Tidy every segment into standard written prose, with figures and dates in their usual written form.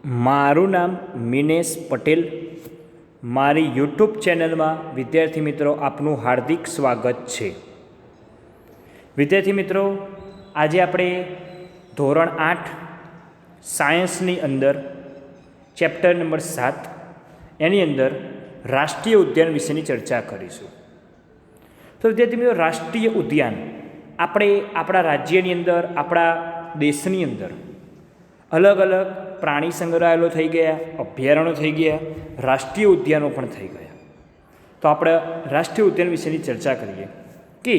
મારું નામ મિનેશ પટેલ. મારી યુટ્યુબ ચેનલમાં વિદ્યાર્થી મિત્રો આપનું હાર્દિક સ્વાગત છે. વિદ્યાર્થી મિત્રો, આજે આપણે ધોરણ 8 સાયન્સની અંદર ચેપ્ટર નંબર 7 એની અંદર રાષ્ટ્રીય ઉદ્યાન વિશેની ચર્ચા કરીશું. તો વિદ્યાર્થી મિત્રો, રાષ્ટ્રીય ઉદ્યાન આપણે આપણા રાજ્યની અંદર, આપણા દેશની અંદર અલગ અલગ પ્રાણી સંગ્રહાલયો થઈ ગયા, અભયારણ્યો થઈ ગયા, રાષ્ટ્રીય ઉદ્યાનો પણ થઈ ગયા. તો આપણે રાષ્ટ્રીય ઉદ્યાન વિશેની ચર્ચા કરીએ કે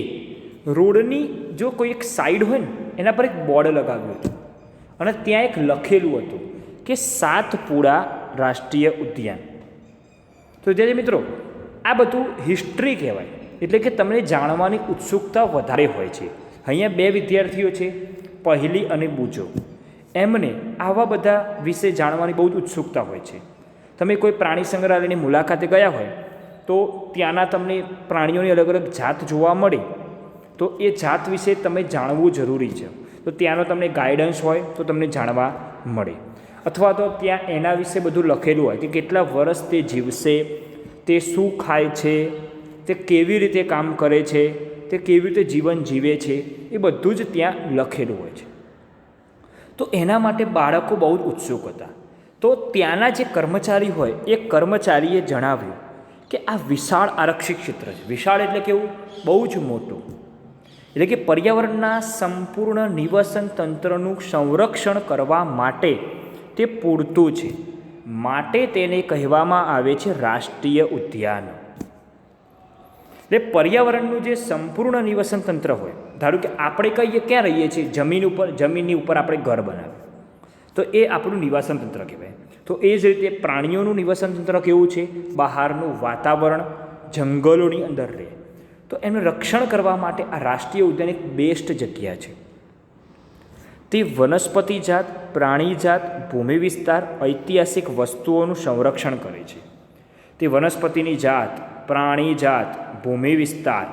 રોડની જો કોઈ એક સાઈડ હોય ને એના પર એક બોર્ડ લગાવ્યું હતું અને ત્યાં એક લખેલું હતું કે સાતપુડા રાષ્ટ્રીય ઉદ્યાન. તો વિદ્યાર્થી મિત્રો, આ બધું હિસ્ટ્રી કહેવાય, એટલે કે તમને જાણવાની ઉત્સુકતા વધારે હોય છે. અહીંયા બે વિદ્યાર્થીઓ છે, પહેલી અને બુજો. એમને આવા બધા વિશે જાણવાની બહુ જ ઉત્સુકતા હોય છે. તમે કોઈ પ્રાણી સંગ્રહાલયની મુલાકાતે ગયા હોય તો ત્યાંના તમને પ્રાણીઓની અલગ અલગ જાત જોવા મળે, તો એ જાત વિશે તમે જાણવું જરૂરી છે. તો ત્યાંનો તમને ગાઈડન્સ હોય તો તમને જાણવા મળે, અથવા તો ત્યાં એના વિશે બધું લખેલું હોય કે કેટલા વર્ષ તે જીવશે, તે શું ખાય છે, તે કેવી રીતે કામ કરે છે, તે કેવી રીતે જીવન જીવે છે, એ બધું જ ત્યાં લખેલું હોય છે. તો એના માટે બાળકો બહુ જ ઉત્સુક હતા. તો ત્યાંના જે કર્મચારી હોય એ કર્મચારીએ જણાવ્યું કે આ વિશાળ આરક્ષિત ક્ષેત્ર છે. વિશાળ એટલે કેવું? બહુ જ મોટું. એટલે કે પર્યાવરણના સંપૂર્ણ નિવસન તંત્રનું સંરક્ષણ કરવા માટે તે પૂરતું છે, માટે તેને કહેવામાં આવે છે રાષ્ટ્રીય ઉદ્યાન. એટલે પર્યાવરણનું જે સંપૂર્ણ નિવસન તંત્ર હોય, ધારો કે આપણે કહીએ ક્યાં રહીએ છીએ, જમીનની ઉપર આપણે ઘર બનાવીએ, તો એ આપણું નિવાસન તંત્ર કહેવાય. તો એ જ રીતે પ્રાણીઓનું નિવાસન તંત્ર કેવું છે? બહારનું વાતાવરણ, જંગલોની અંદર રહે. તો એનું રક્ષણ કરવા માટે આ રાષ્ટ્રીય ઉદ્યાન એક બેસ્ટ જગ્યા છે. તે વનસ્પતિ જાત, પ્રાણી જાત, ભૂમિ વિસ્તાર, ઐતિહાસિક વસ્તુઓનું સંરક્ષણ કરે છે. તે વનસ્પતિની જાત, પ્રાણી જાત, ભૂમિ વિસ્તાર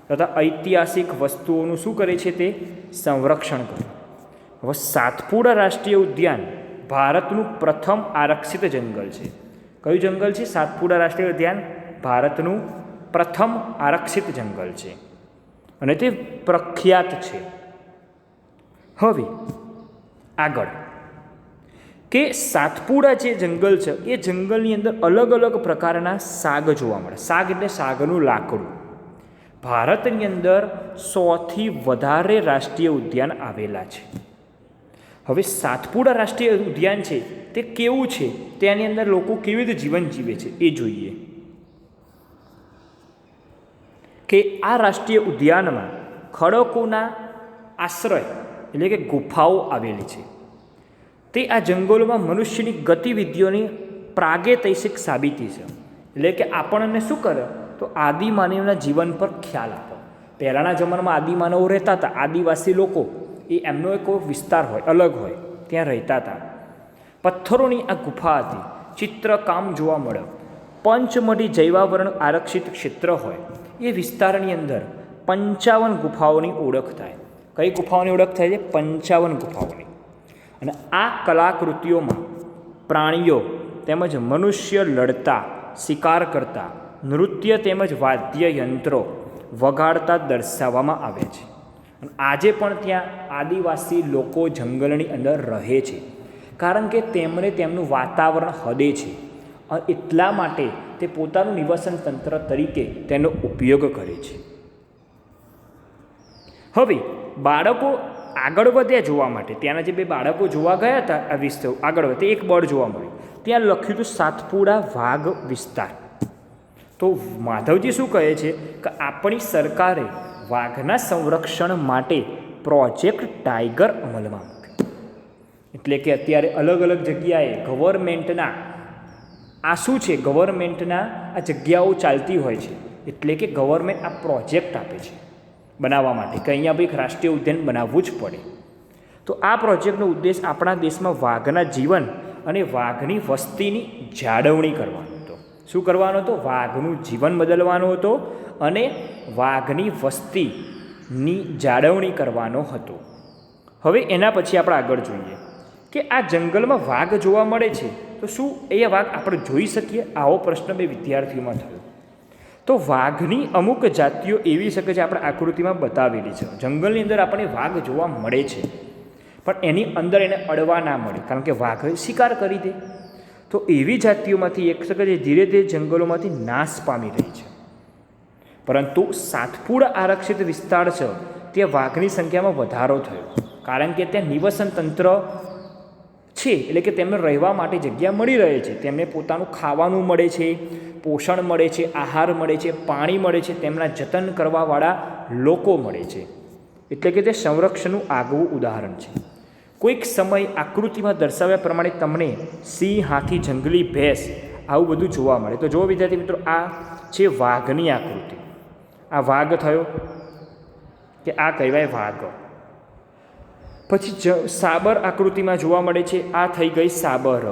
તથા ઐતિહાસિક વસ્તુઓનું શું કરે છે? તે સંરક્ષણ કરે. હવે સાતપુડા રાષ્ટ્રીય ઉદ્યાન ભારતનું પ્રથમ આરક્ષિત જંગલ છે. કયું જંગલ છે? સાતપુડા રાષ્ટ્રીય ઉદ્યાન ભારતનું પ્રથમ આરક્ષિત જંગલ છે અને તે પ્રખ્યાત છે. હવે આગળ કે સાતપુડા જે જંગલ છે એ જંગલની અંદર અલગ અલગ પ્રકારના શાક જોવા મળે. શાક એટલે શાકનું લાકડું. ભારતની અંદર 100થી વધારે રાષ્ટ્રીય ઉદ્યાન આવેલા છે. હવે સાતપુડા રાષ્ટ્રીય ઉદ્યાન છે તે કેવું છે, તેની અંદર લોકો કેવી રીતે જીવન જીવે છે એ જોઈએ. કે આ રાષ્ટ્રીય ઉદ્યાનમાં ખડકોના આશ્રય એટલે કે ગુફાઓ આવેલી છે. તે આ જંગલોમાં મનુષ્યની ગતિવિધિઓની પ્રાગૈતિહાસિક સાબિતી છે. એટલે કે આપણને શું કરે? તો આદિમાનવના જીવન પર ખ્યાલ આપો. પહેલાંના જમાનામાં આદિમાનવો રહેતા હતા. આદિવાસી લોકો એ એમનો એક વિસ્તાર હોય, અલગ હોય, ત્યાં રહેતા હતા. પથ્થરોની આ ગુફા હતી. ચિત્રકામ જોવા મળે. પંચમઢી જૈવાવરણ આરક્ષિત ક્ષેત્ર હોય એ વિસ્તારની અંદર 55 ગુફાઓની ઓળખ થાય. કઈ ગુફાઓની ઓળખ થાય છે? 55 ગુફાઓની. અને આ કલાકૃતિઓમાં પ્રાણીઓ તેમજ મનુષ્ય લડતા, શિકાર કરતા, નૃત્ય તેમજ વાદ્ય યંત્રો વગાડતા દર્શાવવામાં આવે છે. અને આજે પણ ત્યાં આદિવાસી લોકો જંગલની અંદર રહે છે, કારણ કે તેમણે તેમનું વાતાવરણ હદે છે. એટલા માટે તે પોતાનું નિવાસન તંત્ર તરીકે તેનો ઉપયોગ કરે છે. હવે બાળકો આગળ વધ્યા જોવા માટે. ત્યાંના જે બે બાળકો જોવા ગયા હતા આ વિસ્તાર આગળ વધે, એક બોર્ડ જોવા મળ્યું. ત્યાં લખ્યું હતું સાતપુડા વાઘ વિસ્તાર. તો માધવજી શું કહે છે કે આપણી સરકારે વાઘના સંરક્ષણ માટે પ્રોજેક્ટ ટાઈગર અમલમાં મૂક્યો. એટલે કે અત્યારે અલગ અલગ જગ્યાએ ગવર્મેન્ટના આ શું છે? ગવર્મેન્ટના આ જગ્યાઓ ચાલતી હોય છે. એટલે કે ગવર્મેન્ટ આ પ્રોજેક્ટ આપે છે બનાવવા માટે કે અહીંયા ભાઈ એક રાષ્ટ્રીય ઉદ્યાન બનાવવું જ પડે. તો આ પ્રોજેક્ટનો ઉદ્દેશ આપણા દેશમાં વાઘના જીવન અને વાઘની વસ્તીની જાળવણી કરવાનો હતો. શું કરવાનો હતો? વાઘનું જીવન બદલવાનો હતો અને વાઘની વસ્તીની જાળવણી કરવાનો હતો. હવે એના પછી આપણે આગળ જોઈએ કે આ જંગલમાં વાઘ જોવા મળે છે, તો શું એ વાઘ આપણે જોઈ શકીએ? આવો પ્રશ્ન બે વિદ્યાર્થીઓમાં થયો. તો વાઘની અમુક જાતિઓ એવી શકે છે, આપણે આકૃતિમાં બતાવેલી છે. જંગલની અંદર આપણને વાઘ જોવા મળે છે, પણ એની અંદર એને અડવા ના મળે, કારણ કે વાઘ શિકાર કરી દે. તો એવી જાતિઓમાંથી એક શકે છે ધીરે ધીરે જંગલોમાંથી નાશ પામી રહી છે. પરંતુ સાતપુડા આરક્ષિત વિસ્તાર છે, ત્યાં વાઘની સંખ્યામાં વધારો થયો, કારણ કે ત્યાં નિવસન તંત્ર છે, એટલે કે તેમને રહેવા માટે જગ્યા મળી રહે છે, તેમને પોતાનું ખાવાનું મળે છે, પોષણ મળે છે, આહાર મળે છે, પાણી મળે છે, તેમના જતન કરવાવાળા લોકો મળે છે. એટલે કે તે સંરક્ષણનું આગવું ઉદાહરણ છે. કોઈક સમય આકૃતિમાં દર્શાવ્યા પ્રમાણે તમને સિંહ, હાથી, જંગલી ભેંસ આવું બધું જોવા મળે. તો જો વિદ્યાર્થી મિત્રો, આ છે વાઘની આકૃતિ. આ વાઘ થયો કે આ કહેવાય વાઘ. પછી સાબર આકૃતિમાં જોવા મળે છે, આ થઈ ગઈ સાબર,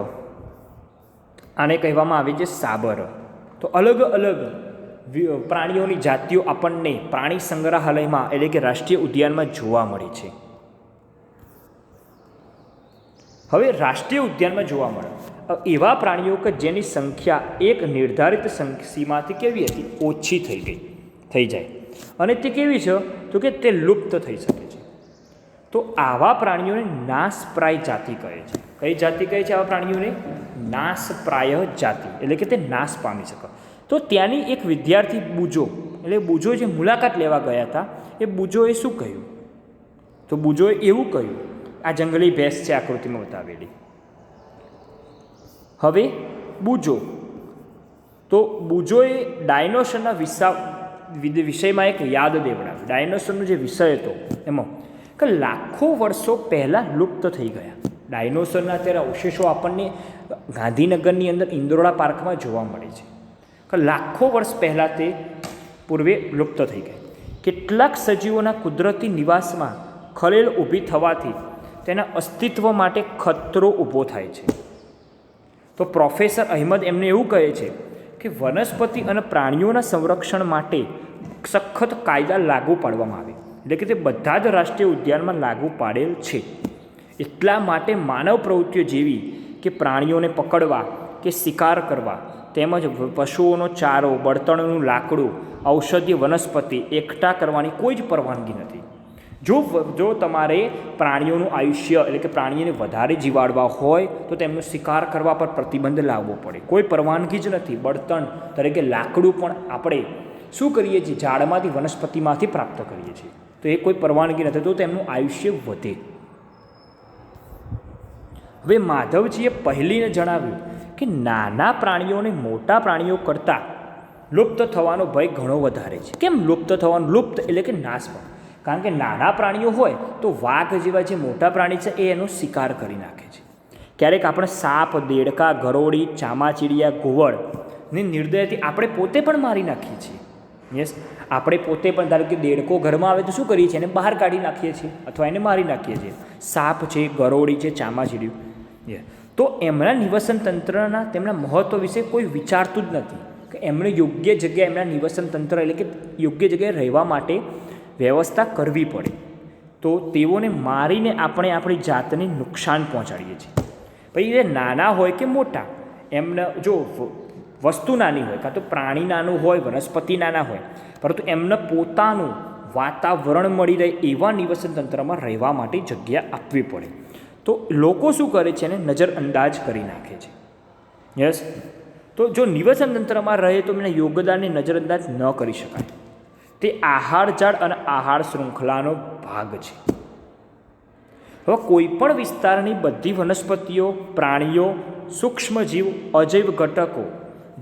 આને કહેવામાં આવે છે સાબર. તો અલગ અલગ પ્રાણીઓની જાતિઓ આપણને પ્રાણી સંગ્રહાલયમાં એટલે કે રાષ્ટ્રીય ઉદ્યાનમાં જોવા મળે છે. હવે રાષ્ટ્રીય ઉદ્યાનમાં જોવા મળે એવા પ્રાણીઓ કે જેની સંખ્યા એક નિર્ધારિત સીમાથી કેવી હતી? ઓછી થઈ જાય. અને તે કેવી છે? તો કે તે લુપ્ત થઈ શકે છે. તો આવા પ્રાણીઓને નાશપ્રાય જાતિ કહે છે. કઈ જાતિ કહે છે આવા પ્રાણીઓને? નાશપ્રાય જાતિ, એટલે કે તે નાશ પામી શકે. તો ત્યાંની એક વિદ્યાર્થી બુજો, એટલે બુજો જે મુલાકાત લેવા ગયા હતા, એ બુજોએ શું કહ્યું? તો બુજોએ એવું કહ્યું, આ જંગલી ભેંસ છે આકૃતિમાં બતાવેલી. હવે બુજો, તો બુજોએ ડાયનોસરના વિષયમાં એક યાદ દેવડાવ્યું. ડાયનોસરનો જે વિષય હતો એમાં કે લાખો વર્ષો પહેલાં લુપ્ત થઈ ગયા. ડાયનોસરના અત્યારે અવશેષો આપણને ગાંધીનગરની અંદર ઇન્દ્રોડા પાર્કમાં જોવા મળે છે કે લાખો વર્ષ પહેલાં તે પૂર્વે લુપ્ત થઈ ગયા. કેટલાક સજીવોના કુદરતી નિવાસમાં ખલેલ ઊભી થવાથી તેના અસ્તિત્વ માટે ખતરો ઊભો થાય છે. તો પ્રોફેસર અહેમદ એમને એવું કહે છે કે વનસ્પતિ અને પ્રાણીઓના સંરક્ષણ માટે સખત કાયદા લાગુ પાડવામાં આવે, એટલે કે તે બધા જ રાષ્ટ્રીય ઉદ્યાનમાં લાગુ પાડેલ છે. એટલા માટે માનવ પ્રવૃત્તિઓ જેવી કે પ્રાણીઓને પકડવા કે શિકાર કરવા, તેમજ પશુઓનો ચારો, બળતણનું લાકડું, ઔષધીય વનસ્પતિ એકઠા કરવાની કોઈ જ પરવાનગી નથી. જો તમારે પ્રાણીઓનું આયુષ્ય એટલે કે પ્રાણીઓને વધારે જીવાડવા હોય તો તેમનો શિકાર કરવા પર પ્રતિબંધ લાવવો પડે. કોઈ પરવાનગી જ નથી. બળતણ તરીકે લાકડું પણ આપણે શું કરીએ છીએ? ઝાડમાંથી, વનસ્પતિમાંથી પ્રાપ્ત કરીએ છીએ. તો એ કોઈ પરવાનગી નથી, તો તેમનું આયુષ્ય વધે. હવે માધવજીએ પહેલીને જણાવ્યું કે નાના પ્રાણીઓને મોટા પ્રાણીઓ કરતાં લુપ્ત થવાનો ભય ઘણો વધારે છે. કેમ લુપ્ત થવાનો? લુપ્ત એટલે કે નાશ પામે. કારણ કે નાના પ્રાણીઓ હોય તો વાઘ જેવા જે મોટા પ્રાણી છે એ એનો શિકાર કરી નાખે છે. ક્યારેક આપણે સાપ, દેડકા, ગરોળી, ચામાચીડિયા, ઘુવડની નિર્દયથી આપણે પોતે પણ મારી નાખીએ છીએ. યસ, આપણે પોતે પણ, ધારો કે દેડકો ઘરમાં આવે તો શું કરીએ છીએ? એને બહાર કાઢી નાખીએ છીએ અથવા એને મારી નાખીએ છીએ. સાપ છે, ગરોળી છે, ચામાચીડિયું, તો એમના નિવસન તંત્રના તેમના મહત્ત્વ વિશે કોઈ વિચારતું જ નથી કે એમણે યોગ્ય જગ્યાએ એમના નિવસન તંત્ર એટલે કે યોગ્ય જગ્યાએ રહેવા માટે વ્યવસ્થા કરવી પડે. તો તેઓને મારીને આપણે આપણી જાતને નુકસાન પહોંચાડીએ છીએ. પછી એ નાના હોય કે મોટા, એમને જો વસ્તુ નાની હોય, કાં તો પ્રાણી નાનું હોય, વનસ્પતિ નાના હોય, પરંતુ એમને પોતાનું વાતાવરણ મળી રહે એવા નિવસન તંત્રમાં રહેવા માટે જગ્યા આપવી પડે. તો લોકો શું કરે છે? એને નજરઅંદાજ કરી નાખે છે. યસ, તો જો નિવસન તંત્રમાં રહે તો એમના યોગદાનને નજરઅંદાજ ન કરી શકાય. તે આહાર જાળ અને આહાર શૃંખલાનો ભાગ છે. હવે કોઈ પણ વિસ્તારની બધી વનસ્પતિઓ, પ્રાણીઓ, સૂક્ષ્મજીવ, અજૈવ ઘટકો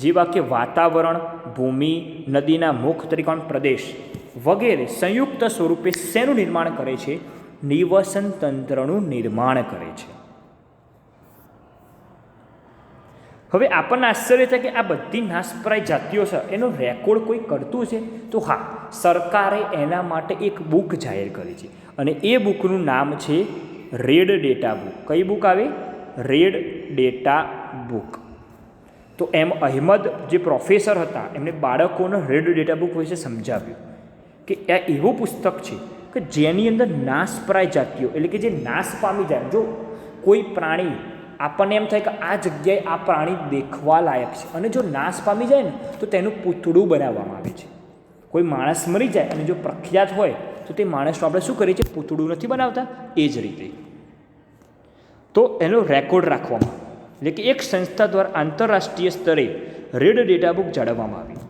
જેવા કે વાતાવરણ, ભૂમિ, નદીના મુખ, ત્રિકોણ પ્રદેશ વગેરે સંયુક્ત સ્વરૂપે શેનું નિર્માણ કરે છે? નિવસન તંત્રનું નિર્માણ કરે છે. હવે આપણને આશ્ચર્ય થાય કે આ બધી નાશપ્રાય જાતિઓ છે એનો રેકોર્ડ કોઈ કરતું છે? તો હા, સરકારે એના માટે એક બુક જાહેર કરી છે અને એ બુકનું નામ છે રેડ ડેટા બુક. કઈ બુક આવે? Red data book. તો એમ અહેમદ જે પ્રોફેસર હતા એમણે બાળકોને રેડ ડેટા બુક વિશે સમજાવ્યું કે આ એવું પુસ્તક છે કે જેની અંદર નાશપ્રાય જાતિઓ એટલે કે જે નાશ પામી જાય, જો કોઈ પ્રાણી આપણને એમ થાય કે આ જગ્યાએ આ પ્રાણી દેખવા લાયક છે અને જો નાશ પામી જાય ને તો તેનું પૂતળું બનાવવામાં આવે છે. કોઈ માણસ મરી જાય અને જો પ્રખ્યાત હોય તો તે માણસનું આપણે શું કરીએ છીએ, પૂતળું નથી બનાવતા. એ જ રીતે તો એનો રેકોર્ડ રાખવામાં એટલે કે એક સંસ્થા દ્વારા આંતરરાષ્ટ્રીય સ્તરે રેડ ડેટા બુક જાળવવામાં આવી.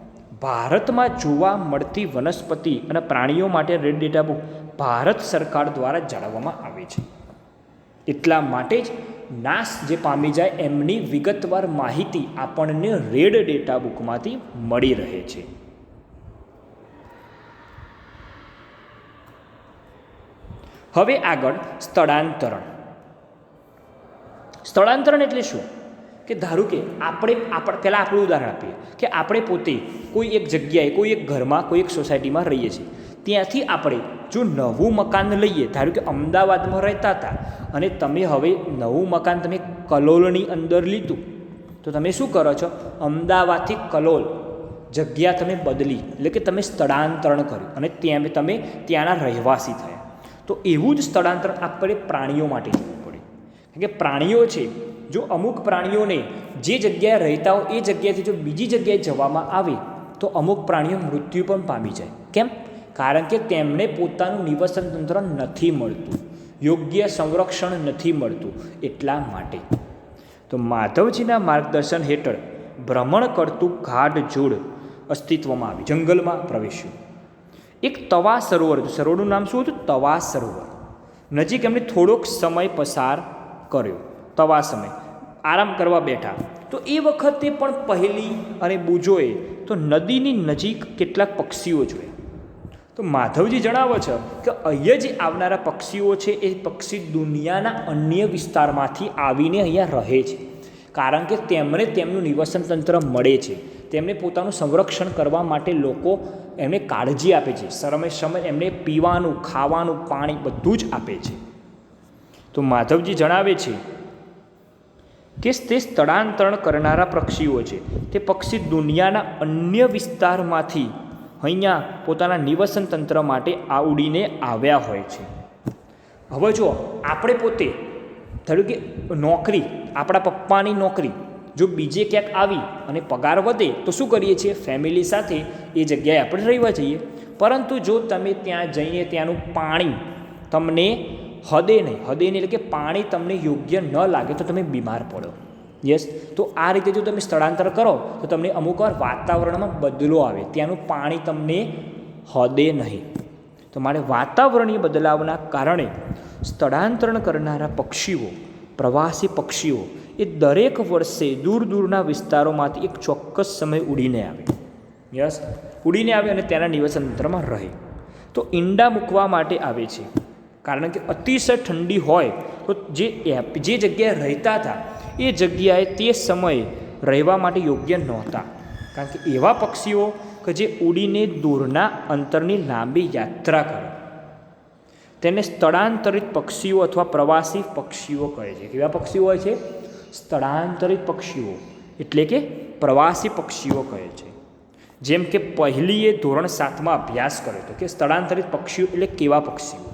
ભારતમાં જોવા મળતી વનસ્પતિ અને પ્રાણીઓ માટે રેડ ડેટા બુક ભારત સરકાર દ્વારા જાળવવામાં આવે છે. એટલા માટે જ નાશ જે પામી જાય એમની વિગતવાર માહિતી આપણને રેડ ડેટા બુકમાંથી મળી રહે છે. હવે આગળ સ્થળાંતરણ. સ્થળાંતરણ એટલે શું કે ધારો કે આપણે પહેલાં આપણું ઉદાહરણ આપીએ કે આપણે પોતે કોઈ એક જગ્યાએ, કોઈ એક ઘરમાં, કોઈ એક સોસાયટીમાં રહીએ છીએ. ત્યાંથી આપણે જો નવું મકાન લઈએ, ધારો કે અમદાવાદમાં રહેતા હતા અને તમે હવે નવું મકાન તમે કલોલની અંદર લીધું, તો તમે શું કરો છો, અમદાવાદથી કલોલ જગ્યા તમે બદલી, એટલે કે તમે સ્થળાંતરણ કર્યું અને ત્યાં તમે ત્યાંના રહેવાસી થયા. તો એવું જ સ્થળાંતરણ આપણે પ્રાણીઓ માટે કરવું પડે. કારણ કે પ્રાણીઓ છે, જો અમુક પ્રાણીઓને જે જગ્યાએ રહેતા હોય એ જગ્યાએથી જો બીજી જગ્યાએ જવામાં આવે તો અમુક પ્રાણીઓ મૃત્યુ પણ પામી જાય. કેમ? કારણ કે તેમને પોતાનું નિવસન તંત્ર નથી મળતું, યોગ્ય સંરક્ષણ નથી મળતું. એટલા માટે તો માધવજીના માર્ગદર્શન હેઠળ ભ્રમણ કરતું ગાઢ અસ્તિત્વમાં આવી જંગલમાં પ્રવેશ્યું. એક તવા સરોવર, સરોવરનું નામ શું હતું? તવા સરોવર. નજીક એમણે થોડોક સમય પસાર કર્યો. તવા સમય આરામ કરવા બેઠા તો એ વખતે પણ પહેલી અને બુજોએ તો નદીની નજીક કેટલાક પક્ષીઓ જોયા. તો માધવજી જણાવે છે કે અહીંયા જે આવનારા પક્ષીઓ છે એ પક્ષી દુનિયાના અન્ય વિસ્તારમાંથી આવીને અહીંયા રહે છે. કારણ કે તેમને તેમનું નિવસન તંત્ર મળે છે, તેમને પોતાનું સંરક્ષણ કરવા માટે લોકો એમને કાળજી આપે છે, સમય એમને પીવાનું, ખાવાનું, પાણી બધું જ આપે છે. તો માધવજી જણાવે છે કે તે સ્થળાંતરણ કરનારા પક્ષીઓ છે તે પક્ષી દુનિયાના અન્ય વિસ્તારમાંથી અહીંયા પોતાના નિવસન તંત્ર માટે ઉડીને આવ્યા હોય છે. હવે જો આપણે પોતે ધારો કે નોકરી, આપણા પપ્પાની નોકરી જો બીજે ક્યાંક આવી અને પગાર વધે તો શું કરીએ છીએ, ફેમિલી સાથે એ જગ્યાએ આપણે રહેવા જઈએ. પરંતુ જો તમે ત્યાં જઈને ત્યાંનું પાણી તમને હદે નહીં એટલે કે પાણી તમને યોગ્ય ન લાગે તો તમે બીમાર પડો. યસ, તો આ રીતે જો તમે સ્થળાંતર કરો તો તમને અમુકવાર વાતાવરણમાં બદલો આવે, ત્યાંનું પાણી તમને હદે નહીં. તો મારે વાતાવરણીય બદલાવના કારણે સ્થળાંતરણ કરનારા પક્ષીઓ, પ્રવાસી પક્ષીઓ એ દરેક વર્ષે દૂરના વિસ્તારોમાંથી એક ચોક્કસ સમય ઉડીને આવે. યસ, ઉડીને આવે અને ત્યાંના નિવસન તંત્રમાં રહે. તો ઈંડા મૂકવા માટે આવે છે. કારણ કે અતિશય ઠંડી હોય તો જે જગ્યાએ રહેતા હતા એ જગ્યાએ તે સમયે રહેવા માટે યોગ્ય નહોતા. કારણ કે એવા પક્ષીઓ કે જે ઉડીને દૂરના અંતરની લાંબી યાત્રા કરે તેને સ્થળાંતરિત પક્ષીઓ અથવા પ્રવાસી પક્ષીઓ કહે છે. કેવા પક્ષીઓ હોય છે? સ્થળાંતરિત પક્ષીઓ એટલે કે પ્રવાસી પક્ષીઓ કહે છે. જેમ કે પહેલીએ ધોરણ 7માં અભ્યાસ કર્યો હતો કે સ્થળાંતરિત પક્ષીઓ એટલે કેવા પક્ષીઓ.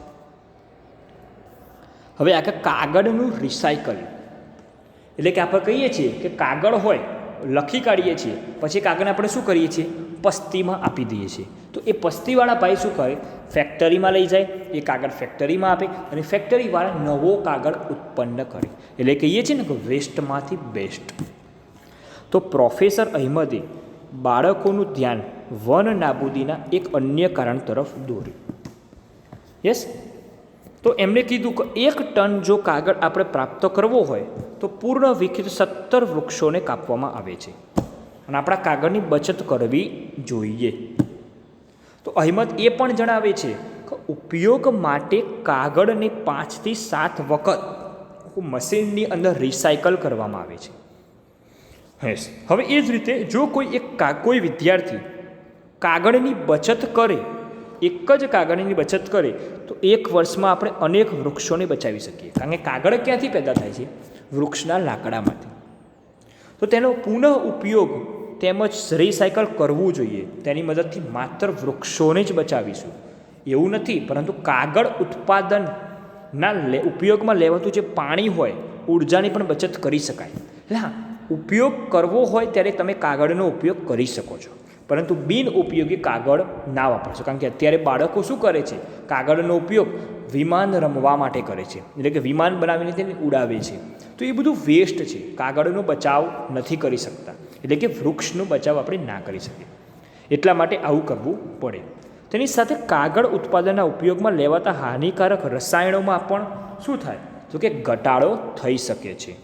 હવે આગળ કાગળનું રિસાયકલ એટલે કે આપણે કહીએ છીએ કે કાગળ હોય, લખી કાઢીએ છીએ, પછી કાગળને આપણે શું કરીએ છીએ, પસ્તીમાં આપી દઈએ છીએ. તો એ પસ્તીવાળા ભાઈ શું કરે, ફેક્ટરીમાં લઈ જાય, એ કાગળ ફેક્ટરીમાં આપે અને ફેક્ટરીવાળા નવો કાગળ ઉત્પન્ન કરે. એટલે કહીએ છીએ ને કે વેસ્ટમાંથી બેસ્ટ. તો પ્રોફેસર અહેમદે બાળકોનું ધ્યાન વન નાબૂદીના એક અન્ય કારણ તરફ દોર્યું. યસ, તો એમણે કીધું કે 1 ટન જો કાગળ આપણે પ્રાપ્ત કરવો હોય તો પૂર્ણ વિકસિત 17 વૃક્ષોને કાપવામાં આવે છે અને આપણા કાગળની બચત કરવી જોઈએ. તો અહેમદ એ પણ જણાવે છે કે ઉપયોગ માટે કાગળને 5 થી 7 વખત મશીનની અંદર રિસાયકલ કરવામાં આવે છે. યસ, હવે એ જ રીતે જો કોઈ વિદ્યાર્થી કાગળની બચત કરે, એક જ કાગળની બચત કરે તો 1 વર્ષમાં આપણે અનેક વૃક્ષોને બચાવી શકીએ. કારણ કે કાગળ ક્યાંથી પેદા થાય છે? વૃક્ષના લાકડામાંથી. તો તેનો પુનઃ ઉપયોગ તેમજ રિસાયકલ કરવું જોઈએ. તેની મદદથી માત્ર વૃક્ષોને જ બચાવીશું એવું નથી, પરંતુ કાગળ ઉત્પાદનના ઉપયોગમાં લેવાતું જે પાણી હોય ઉર્જાની પણ બચત કરી શકાય. એટલે હા, ઉપયોગ કરવો હોય ત્યારે તમે કાગળનો ઉપયોગ કરી શકો છો, પરંતુ બિન ઉપયોગી કાગળ ના વાપરશો. કારણ કે અત્યારે બાળકો શું કરે છે, કાગળનો ઉપયોગ વિમાન રમવા માટે કરે છે, એટલે કે વિમાન બનાવીને તેને ઉડાવે છે. તો એ બધું વેસ્ટ છે. કાગળનો બચાવ નથી કરી શકતા, એટલે કે વૃક્ષનો બચાવ આપણે ના કરી શકીએ. એટલા માટે આવું કરવું પડે. તેની સાથે કાગળ ઉત્પાદનના ઉપયોગમાં લેવાતા હાનિકારક રસાયણોમાં પણ શું થાય, તો કે ઘટાડો થઈ શકે છે.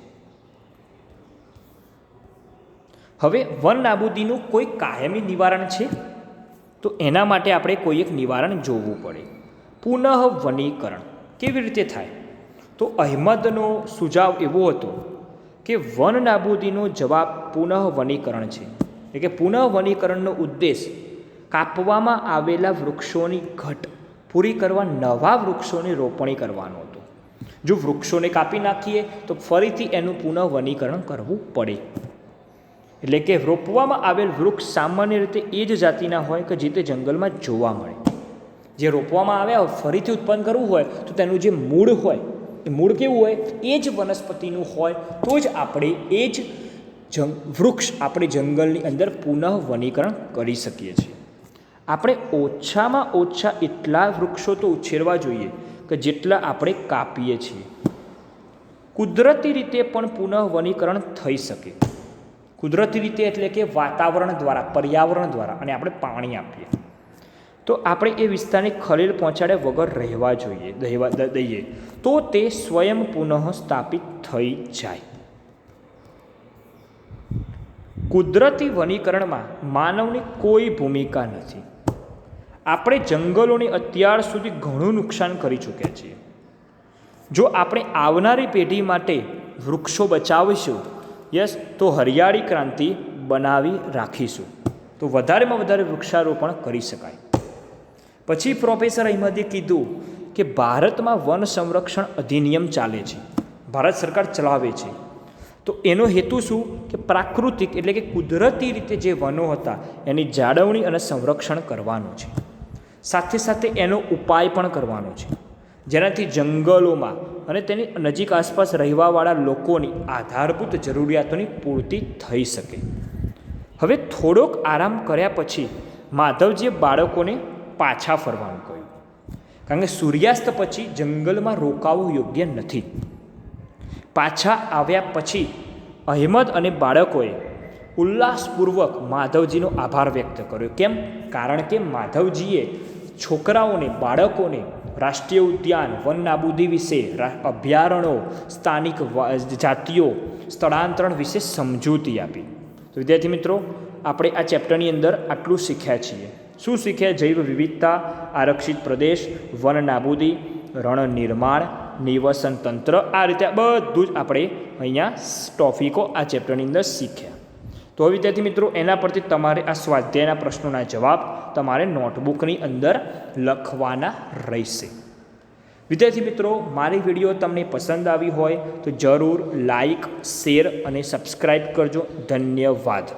હવે વન નાબૂદીનું કોઈ કાયમી નિવારણ છે? તો એના માટે આપણે કોઈ એક નિવારણ જોવું પડે. પુનઃ વનીકરણ કેવી રીતે થાય? તો અહેમદનો સુઝાવ એવો હતો કે વન નાબૂદીનો જવાબ પુનઃ વનીકરણ છે. એટલે કે પુનઃ વનીકરણનો ઉદ્દેશ કાપવામાં આવેલા વૃક્ષોની ઘટ પૂરી કરવા નવા વૃક્ષોની રોપણી કરવાનો હતો. જો વૃક્ષોને કાપી નાખીએ તો ફરીથી એનું પુનઃ વનીકરણ કરવું પડે. એટલે કે રોપવામાં આવેલ વૃક્ષ સામાન્ય રીતે એ જ જાતિના હોય કે જે તે જંગલમાં જોવા મળે. જે રોપવામાં આવ્યા હોય ફરીથી ઉત્પન્ન કરવું હોય તો તેનું જે મૂળ હોય એ મૂળ કેવું હોય, એ જ વનસ્પતિનું હોય તો જ આપણે એ જ વૃક્ષ આપણે જંગલની અંદર પુનઃ વનીકરણ કરી શકીએ છીએ. આપણે ઓછામાં ઓછા એટલા વૃક્ષો તો ઉછેરવા જોઈએ કે જેટલા આપણે કાપીએ છીએ. કુદરતી રીતે પણ પુનઃ વનીકરણ થઈ શકે. કુદરતી રીતે એટલે કે વાતાવરણ દ્વારા, પર્યાવરણ દ્વારા, અને આપણે પાણી આપીએ તો આપણે એ વિસ્તારને ખલેલ પહોંચાડ્યા વગર રહેવા દઈએ તો તે સ્વયં પુનઃ સ્થાપિત થઈ જાય. કુદરતી વનીકરણમાં માનવની કોઈ ભૂમિકા નથી. આપણે જંગલોને અત્યાર સુધી ઘણું નુકસાન કરી ચૂક્યા છીએ. જો આપણે આવનારી પેઢી માટે વૃક્ષો બચાવીશું, તો હરિયાળી ક્રાંતિ બનાવી રાખીશું, તો વધારેમાં વધારે વૃક્ષારોપણ કરી શકાય. પછી પ્રોફેસર અહેમદે કીધું કે ભારતમાં વન સંરક્ષણ અધિનિયમ ચાલે છે, ભારત સરકાર ચલાવે છે. તો એનો હેતુ શું કે પ્રાકૃતિક એટલે કે કુદરતી રીતે જે વનો હતા એની જાળવણી અને સંરક્ષણ કરવાનું છે. સાથે સાથે એનો ઉપાય પણ કરવાનો છે, જેનાથી જંગલોમાં અને તેની નજીક આસપાસ રહેવાવાળા લોકોની આધારભૂત જરૂરિયાતોની પૂર્તિ થઈ શકે. હવે થોડોક આરામ કર્યા પછી માધવજીએ બાળકોને પાછા ફરવાનું કહ્યું, કારણ કે સૂર્યાસ્ત પછી જંગલમાં રોકાવું યોગ્ય નથી. પાછા આવ્યા પછી અહેમદ અને બાળકોએ ઉલ્લાસપૂર્વક માધવજીનો આભાર વ્યક્ત કર્યો. કેમ? કારણ કે માધવજીએ છોકરાઓને, બાળકોને રાષ્ટ્રીય ઉદ્યાન, વન નાબૂદી વિશે, અભયારણ્યો, સ્થાનિક જાતિઓ, સ્થળાંતરણ વિશે સમજૂતી આપી. તો વિદ્યાર્થી મિત્રો, આપણે આ ચેપ્ટરની અંદર આટલું શીખ્યા છીએ. શું શીખ્યા? જૈવ વિવિધતા, આરક્ષિત પ્રદેશ, વન નાબૂદી, રણ નિર્માણ, નિવસન તંત્ર, આ રીતે બધું જ આપણે અહીંયા ટોપિકો આ ચેપ્ટરની અંદર શીખ્યા. તો હવે વિદ્યાર્થી મિત્રો, એના પરથી તમારે આ સ્વાધ્યાયના પ્રશ્નોના જવાબ તમારે નોટબુકની અંદર લખવાના રહેશે. વિદ્યાર્થી મિત્રો, મારી વિડીયો તમને પસંદ આવી હોય તો જરૂર લાઈક, શેર અને સબસ્ક્રાઈબ કરજો. ધન્યવાદ.